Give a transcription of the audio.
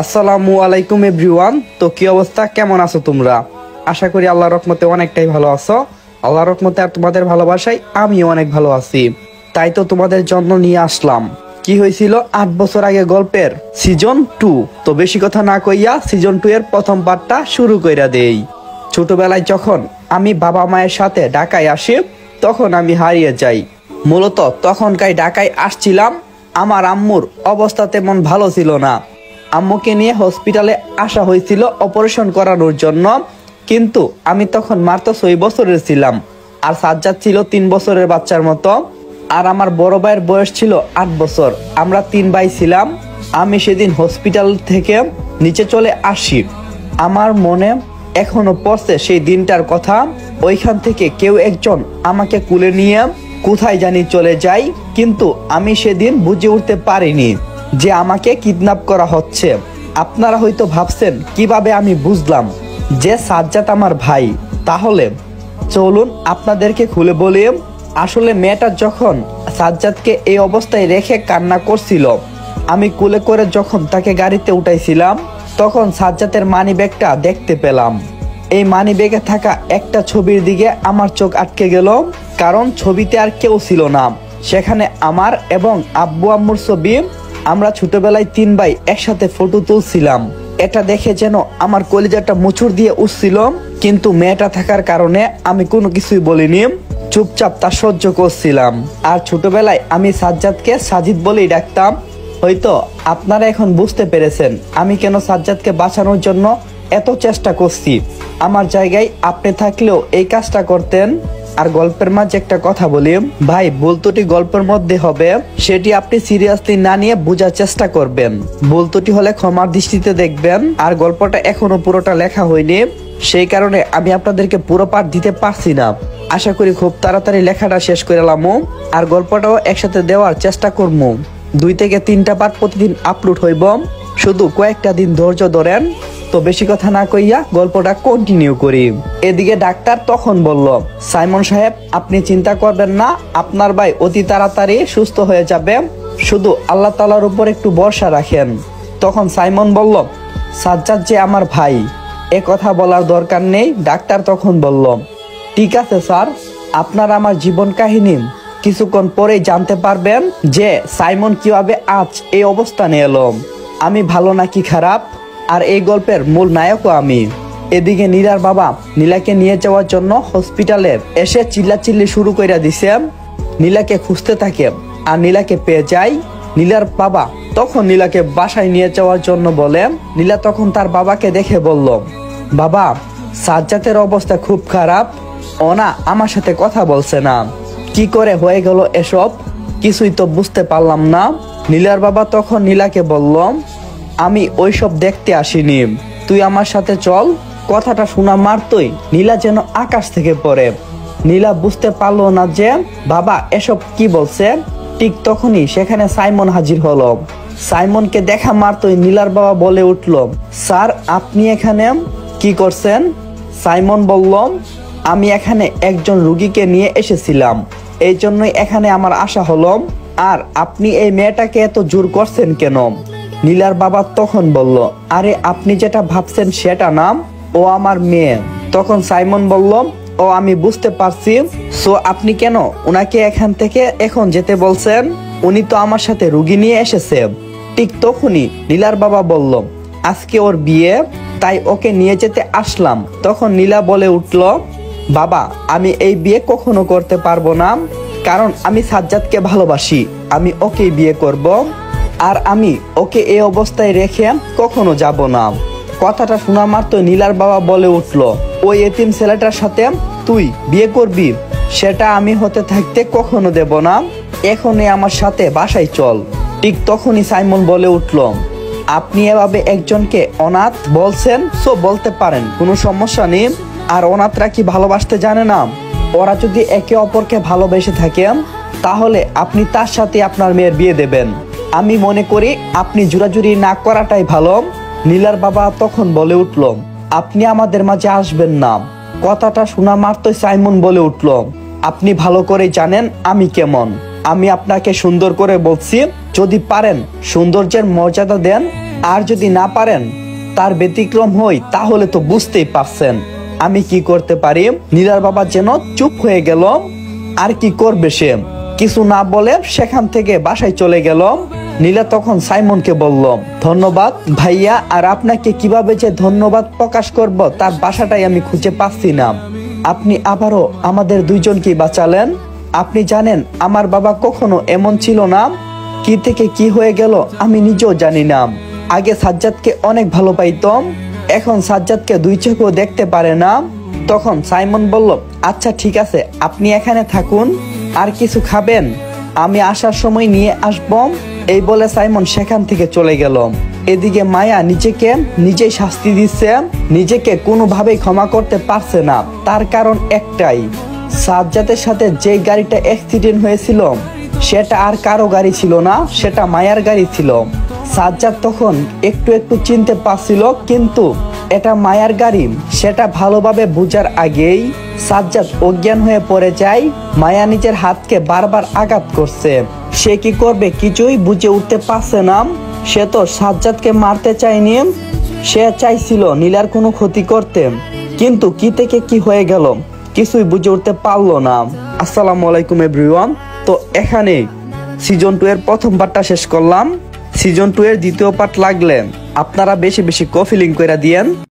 আসসালামু আলাইকুম এভরিওয়ান। তো কি অবস্থা, কেমন আছো তোমরা? আশা করি আল্লাহর রহমতে অনেকটাই ভালো আছো। আল্লাহর রহমতে আর তোমাদের ভালোবাসায় আমিও অনেক ভালো আছি। তাই তো তোমাদের জন্য নিয়ে আসলাম কি হয়েছিল 8 বছর আগে গল্পের সিজন 2। তো বেশি কথা না কইয়া সিজন 2 এর প্রথম পার্টটা শুরু কইরা দেই। ছোটবেলায় যখন আমি বাবা মায়ের সাথে ঢাকায় আসি তখন আমি হারিয়ে যাই। মূলত তখনকার ঢাকায় আসছিলাম, আমার আম্মুর অবস্থা তেমন ভালো ছিল না। আম্মুকে নিয়ে হসপিটালে আসা হয়েছিল অপারেশন করানোর জন্য, কিন্তু আমি তখন মাত্র 6 বছরের ছিলাম আর সাজ্জাদ ছিল 3 বছরের বাচ্চার মতো। আর আমার বড় ভাইয়ের বয়স ছিল 8 বছর। আমরা 3 ভাই ছিলাম। আমি সেদিন হসপিটাল থেকে নিচে চলে আসি। আমার মনে এখনো পড়ছে সেই দিনটার কথা। ওইখান থেকে কেউ একজন আমাকে কুলে নিয়ে কোথায় জানি চলে যায়, কিন্তু আমি সেদিন বুঝে উঠতে পারিনি যে আমাকে কিডন্যাপ করা হচ্ছে। আপনারা হয়তো ভাবছেন কিভাবে আমি বুঝলাম যে সাজ্জাদ আমার ভাই। তাহলে চলুন আপনাদেরকে খুলে বলি। আসলে মেয়েটা যখন সাজ্জাদকে এই অবস্থায় রেখে কান্না করছিল, আমি কুলে করে যখন তাকে গাড়িতে উঠাইছিলাম তখন সাজ্জাদের মানি ব্যাগটা দেখতে পেলাম। এই মানি ব্যাগে থাকা একটা ছবির দিকে আমার চোখ আটকে গেল, কারণ ছবিতে আর কেউ ছিল না। সেখানে আমার এবং আব্বু আম্মুর ছবি। আমরা ছোটবেলায় 3 ভাই একসাথে ফটো তুলছিলাম। এটা দেখে যেন আমার কলিজাটা মুচুর দিয়ে উঠছিল, কিন্তু মেয়েটা থাকার কারণে আমি কোনো কিছুই বলিনি, চুপচাপ তা সহ্য করছিলাম। আর ছোটবেলায় আমি সাজ্জাদকে সাজিদ বলেই ডাকতাম। হয়তো আপনারা এখন বুঝতে পেরেছেন আমি কেন সাজ্জাদকে বাঁচানোর জন্য এত চেষ্টা করছি। আমার জায়গায় আপনি থাকলেও এই কাজটা করতেন। আর গল্পের মাঝে একটা কথা বলি ভাই, ভুল ত্রুটি গল্পের মধ্যে হবে, সেটি আপনি সিরিয়াসলি না নিয়ে বোঝার চেষ্টা করবেন। ভুল ত্রুটি হলে ক্ষমার দৃষ্টিতে দেখবেন। আর গল্পটা এখনো পুরোটা লেখা হয়নি, সেই কারণে আমি আপনাদেরকে পুরো পাঠ দিতে পারছি না। আশা করি খুব তাড়াতাড়ি লেখাটা শেষ করে লামো আর গল্পটাও একসাথে দেওয়ার চেষ্টা করবো। 2 থেকে 3টা পার্ট প্রতিদিন আপলোড হইব, শুধু কয়েকটা দিন ধৈর্য ধরেন। তো বেশি কথা না কইয়া গল্পটা কন্টিনিউ করি। এদিকে ডাক্তার তখন বলল, সাইমন সাহেব আপনি চিন্তা করবেন না, আপনার ভাই অতি তাড়াতাড়ি সুস্থ হয়ে যাবে, শুধু আল্লাহ তাআলার উপর একটু ভরসা রাখেন। তখন সাইমন বলল, সাজ্জাদ যে আমার ভাই, এ কথা বলার দরকার নেই। ডাক্তার তখন বলল, ঠিক আছে স্যার, আপনার আমার জীবন কাহিনী কিছুক্ষণ পরেই জানতে পারবেন যে সাইমন কিভাবে আজ এই অবস্থানে এলো, আমি ভালো নাকি খারাপ, আর এই গল্পের মূল নায়কও আমি। এদিকে নীলার বাবা নীলাকে নিয়ে যাওয়ার জন্য হসপিটালে এসে চিল্লাচিল্লি শুরু করে দিছে। নীলাকে খুঁজতে থাকে আর নীলাকে পেয়ে যায়। নীলার বাবা তখন নীলাকে বাসায় নিয়ে যাওয়ার জন্য বলে। নীলা তখন তার বাবাকে দেখে বলল, বাবা সাজ্জাদের অবস্থা খুব খারাপ, ও না আমার সাথে কথা বলছে না, কি করে হয়ে গেল এসব, কিছুই তো বুঝতে পারলাম না। নীলার বাবা তখন নীলাকে বলল, আমি ওইসব দেখতে আসিনি, তুই আমার সাথে চল। কথাটা শোনা মাত্রই নীলা যেন আকাশ থেকে পড়ে। নীলা বুঝতে পারলো না যে বাবা এসব কি বলছে। ঠিক তখনই সেখানে সাইমন হাজির হলো। সাইমনকে দেখা মাত্রই নীলার বাবা বলে উঠল, স্যার আপনি এখানে কি করছেন? সাইমন বলল, আমি এখানে একজন রুগীকে নিয়ে এসেছিলাম, এই জন্যই এখানে আমার আশা হলো। আর আপনি এই মেয়েটাকে এত জোর করছেন কেন? নীলার বাবা তখন বলল, আরে আপনি যেটা ভাবছেন সেটা না, ও আমার মেয়ে। তখন সাইমন বলল, ও আমি বুঝতে পারছি, সো আপনি কেন ওনাকে এখান থেকে এখন যেতে বলছেন? উনি তো আমার সাথে রুগী নিয়ে এসেছে। ঠিক তখনই নীলার বাবা বলল, আজকে ওর বিয়ে, তাই ওকে নিয়ে যেতে আসলাম। তখন নীলা বলে উঠল, বাবা আমি এই বিয়ে কখনো করতে পারবো না, কারণ আমি সাজ্জাদকে ভালোবাসি, আমি ওকেই বিয়ে করব, আর আমি ওকে এই অবস্থায় রেখে কখনো যাব না। কথাটা শোনা মাত্র নীলার বাবা বলে উঠল, ওই এতিম ছেলেটার সাথে তুই বিয়ে করবি? সেটা আমি হতে থাকতে কখনো দেব না, এখনই আমার সাথে বাসায় চল। ঠিক তখনই সাইমন বলে উঠল, আপনি এভাবে একজনকে অনাথ বলছেন, সো বলতে পারেন, কোনো সমস্যা নেই। আর অনাথরা কি ভালোবাসতে জানে না? ওরা যদি একে অপরকে ভালোবেসে থাকেন তাহলে আপনি তার সাথে আপনার মেয়ের বিয়ে দেবেন। আমি মনে করি আপনি জোরাজুরি না করাটাই ভালো। নীলার বাবা তখন বলে উঠল, আপনি আমাদের মাঝে আসবেন না। কথাটা শোনা মাত্রই সাইমন বলে উঠল, আপনি ভালো করে জানেন আমি কেমন, আমি আপনাকে সুন্দর করে বলছি, যদি পারেন সৌন্দর্যের মর্যাদা দেন আর যদি না পারেন, তার ব্যতিক্রম হই, তাহলে তো বুঝতেই পারছেন আমি কি করতে পারি। নীলার বাবা যেন চুপ হয়ে গেল। আর কি করবে সে, কিছু না বলে সেখান থেকে বাসায় চলে গেল। নীলা তখন সাইমনকে বলল, ধন্যবাদ ভাইয়া, আর আপনাকে কিভাবে যে ধন্যবাদ প্রকাশ করব তার বাসাটাই আমি খুঁজে পাচ্ছি না। আপনি আবারও আমাদের দুইজনকে বাঁচালেন। আপনি জানেন আমার বাবা কখনো এমন ছিল না। কি থেকে কি হয়ে গেল আমি নিজেও জানি না। আগে সাজ্জাদকে অনেক ভালো পাইতাম, এখন সাজ্জাদকে দুই চোখেও দেখতে পারে না। তখন সাইমন বলল, আচ্ছা ঠিক আছে, আপনি এখানে থাকুন। আর কিছু খাবেন? আমি আসার সময় নিয়ে আসব। এই বলে সাইমন সেখান থেকে চলে গেল। এদিকে মায়া নিজেকে নিজেই শাস্তি দিচ্ছে, নিজেকে কোনোভাবেই ক্ষমা করতে পারছে না। তার কারণ একটাই, সাজ্জাদের সাথে যে গাড়িটা অ্যাক্সিডেন্ট হয়েছিল সেটা আর কারো গাড়ি ছিল না, সেটা মায়ার গাড়ি ছিল। সাজ্জাদ তখন একটু একটু চিনতে পারছিল, কিন্তু এটা মায়ার গাড়ি সেটা ভালোভাবে বুঝার আগেই সাজ্জাদ অজ্ঞান হয়ে পড়ে যায়। মায়া নিজের হাতকে বারবার আঘাত করছে। সে কি করবে কিছুই বুঝে উঠতে পারছে না। সে তো সাজ্জাদকে মারতে চায়নি, সে চাইছিল নীলার কোনো ক্ষতি করতে, কিন্তু কি থেকে কি হয়ে গেল কিছুই বুঝে উঠতে পারলো না। আসসালামু আলাইকুম এভরিওয়ান। তো এখানে সিজন 2 এর প্রথম পার্টটা শেষ করলাম। সিজন 2 এর দ্বিতীয় পার্ট লাগলে আপনারা বেশি বেশি কপি লিংক করে দিয়েন।